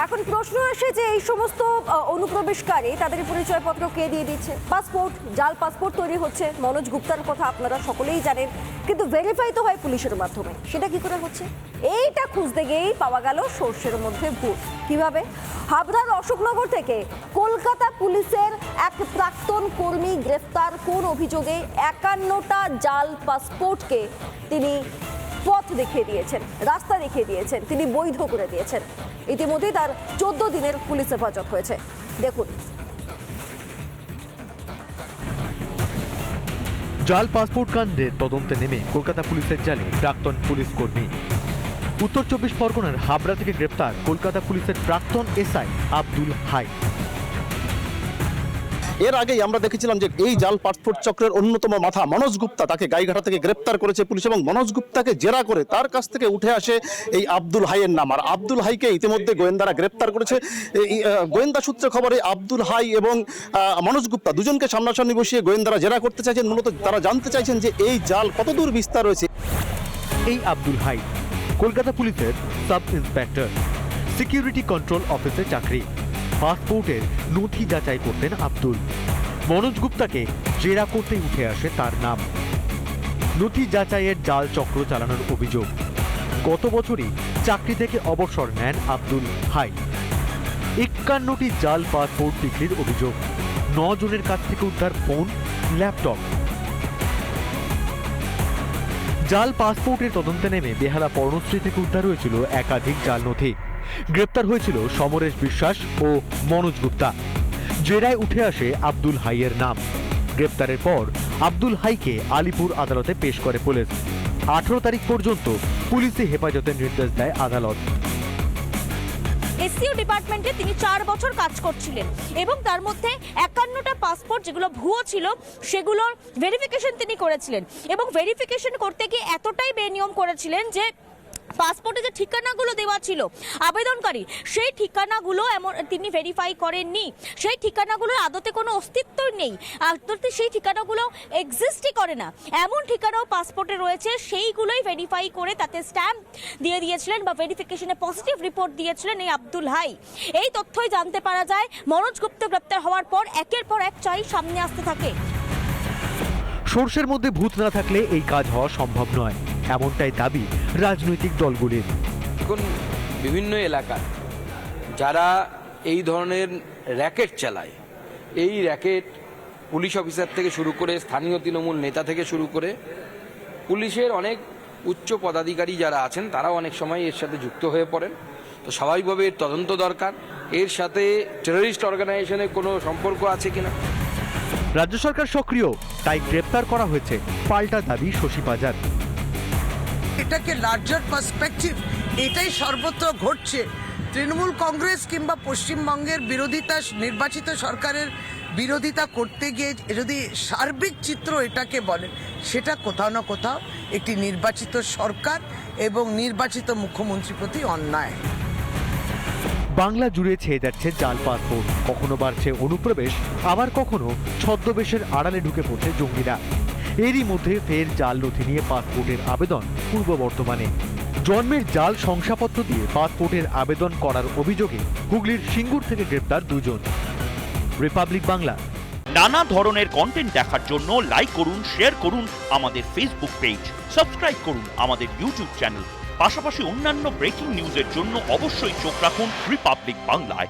এখন প্রশ্ন আসে যে এই সমস্ত অনুপ্রবেশকারী তাদের পরিচয়পত্র কে দিয়ে দিচ্ছে? পাসপোর্ট, জাল পাসপোর্ট তৈরি হচ্ছে। মনোজ গুপ্তার কথা আপনারা সকলেই জানেন, কিন্তু ভেরিফাই তো হয় পুলিশের মাধ্যমে। সেটা কি করে হচ্ছে? এইটা খুঁজতে গিয়েই পাওয়া গেল সর্ষের মধ্যে ভূত। কিভাবে? হাবড়ার অশোকনগর থেকে কলকাতা পুলিশের এক প্রাক্তন কর্মী গ্রেফতার। কোন অভিযোগে? 51টা জাল পাসপোর্টকে তিনি পথ দেখিয়ে দিয়েছেন, রাস্তা দেখিয়ে দিয়েছেন, তিনি বৈধ করে দিয়েছেন। ইতিমধ্যে তার 14 দিনের পুলিশ হেফাজত হয়েছে। দেখুন, জাল পাসপোর্ট কাণ্ডের তদন্তে নেমে কলকাতা পুলিশের জালে প্রাক্তন পুলিশ কর্মী। উত্তর 24 পরগনার হাবড়া থেকে গ্রেপ্তার কলকাতা পুলিশের প্রাক্তন এসআই আব্দুল হাই। এর আগেই আমরা দেখেছিলাম যে এই জাল পাসপোর্ট চক্রের অন্যতম মাথা মনোজ গুপ্তা, তাকে গাইঘাটা থেকে গ্রেপ্তার করেছে পুলিশ এবং মনোজ গুপ্তাকে জেরা করে তার কাছ থেকে উঠে আসে এই আব্দুল হাইয়ের নাম। আর আব্দুল হাইকে ইতিমধ্যে গোয়েন্দারা গ্রেপ্তার করেছে। গোয়েন্দা সূত্রে খবরে আব্দুল হাই এবং মনোজ গুপ্তা দুজনকে সামনাসামনি বসিয়ে গোয়েন্দারা জেরা করতে চাইছেন। মূলত তারা জানতে চাইছেন যে এই জাল কতদূর বিস্তার রয়েছে। এই আব্দুল হাই কলকাতা পুলিশের সাব ইন্সপেক্টর, সিকিউরিটি কন্ট্রোল অফিসে চাকরি। পাসপোর্টের নথি যাচাই করতেন আব্দুল। মনোজ গুপ্তাকে জেরা করতেই উঠে আসে তার নাম। নথি যাচাইয়ের জাল চক্র চালানোর অভিযোগ। গত বছরই চাকরি থেকে অবসর নেন আব্দুল হাই। 51টি জাল পাসপোর্ট বিক্রির অভিযোগ। 9 জনের কাছ থেকে উদ্ধার ফোন, ল্যাপটপ। জাল পাসপোর্টের তদন্তে নেমে বেহালা পর্ণশ্রী থেকে উদ্ধার হয়েছিল একাধিক জাল নথি। গ্রেপ্তার হয়েছিল সমরেশ বিশ্বাস ও মনোজ গুপ্তা। জেরায় উঠে আসে আব্দুল হাইয়ের নাম। গ্রেপ্তারের পর আব্দুল হাইকে আলিপুর আদালতে পেশ করে পুলিশ। 18 তারিখ পর্যন্ত পুলিশি হেফাজতের নির্দেশ দেয় আদালত। এসইও ডিপার্টমেন্টে তিনি 4 বছর কাজ করছিলেন এবং তার মধ্যে 51টা পাসপোর্ট যেগুলো ভুয়ো ছিল সেগুলোর ভেরিফিকেশন তিনি করেছিলেন এবং ভেরিফিকেশন করতে গিয়ে এতটাই বেনিয়ম করেছিলেন যে পাসপোর্টে যে ঠিকানাগুলো দেওয়া ছিল আবেদনকারী, সেই ঠিকানাগুলো এমন তিনি ভেরিফাই করেননি। সেই ঠিকানাগুলোর আদতে কোনো অস্তিত্বই নেই, আদতে সেই ঠিকানাগুলো এক্সিস্টই করে না। এমন ঠিকানাও পাসপোর্টে রয়েছে, সেইগুলোই ভেরিফাই করে তাতে স্ট্যাম্প দিয়ে দিয়েছিলেন বা ভেরিফিকেশনে পজিটিভ রিপোর্ট দিয়েছিলেন এই আব্দুল হাই। এই তথ্যই জানতে পারা যায় মনোজ গুপ্তা গ্রেপ্তার হওয়ার পর। একের পর এক চাই সামনে আসতে থাকে। সর্ষের মধ্যে ভূত না থাকলে এই কাজ হওয়া সম্ভব নয়, এমনটাই দাবি রাজনৈতিক দলগুলির। এখন বিভিন্ন এলাকায় যারা এই ধরনের র্যাকেট চালায়, এই র্যাকেট পুলিশ অফিসার থেকে শুরু করে স্থানীয় তৃণমূল নেতা থেকে শুরু করে পুলিশের অনেক উচ্চ পদাধিকারী যারা আছেন তারাও অনেক সময় এর সাথে যুক্ত হয়ে পড়েন। তো স্বাভাবিকভাবে এর তদন্ত দরকার। এর সাথে টেররিস্ট অর্গানাইজেশনের কোনো সম্পর্ক আছে কিনা। রাজ্য সরকার সক্রিয়, তাই গ্রেপ্তার করা হয়েছে, পাল্টা দাবি শশী বাজার। এটাকে লার্জার পার্সপেক্টিভ, এটাই সর্বত্র ঘটছে। তৃণমূল কংগ্রেস কিংবা পশ্চিমবঙ্গের বিরোধিতা, নির্বাচিত সরকারের বিরোধিতা করতে গিয়ে যদি সার্বিক চিত্র এটাকে বলেন, সেটা কোথাও না কোথাও একটি নির্বাচিত সরকার এবং নির্বাচিত মুখ্যমন্ত্রীর প্রতি অন্যায়। বাংলা জুড়ে ছেয়ে যাচ্ছে জাল পাসপোর্ট। কখনো বাড়ছে অনুপ্রবেশ, আবার কখনো ছদ্মবেশের আড়ালে ঢুকে পড়ছে জঙ্গিরা। এরই মধ্যে ফের জাল নথি নিয়ে পাসপোর্টের আবেদন পূর্ব বর্ধমানে। জন্মের জাল শংসাপত্র দিয়ে পাসপোর্টের আবেদন করার অভিযোগে হুগলির সিঙ্গুর থেকে গ্রেপ্তার 2 জন। রিপাবলিক বাংলা। নানা ধরনের কন্টেন্ট দেখার জন্য লাইক করুন, শেয়ার করুন আমাদের ফেসবুক পেজ, সাবস্ক্রাইব করুন আমাদের ইউটিউব চ্যানেল। পাশাপাশি অন্যান্য ব্রেকিং নিউজের জন্য অবশ্যই চোখ রাখুন রিপাবলিক বাংলায়।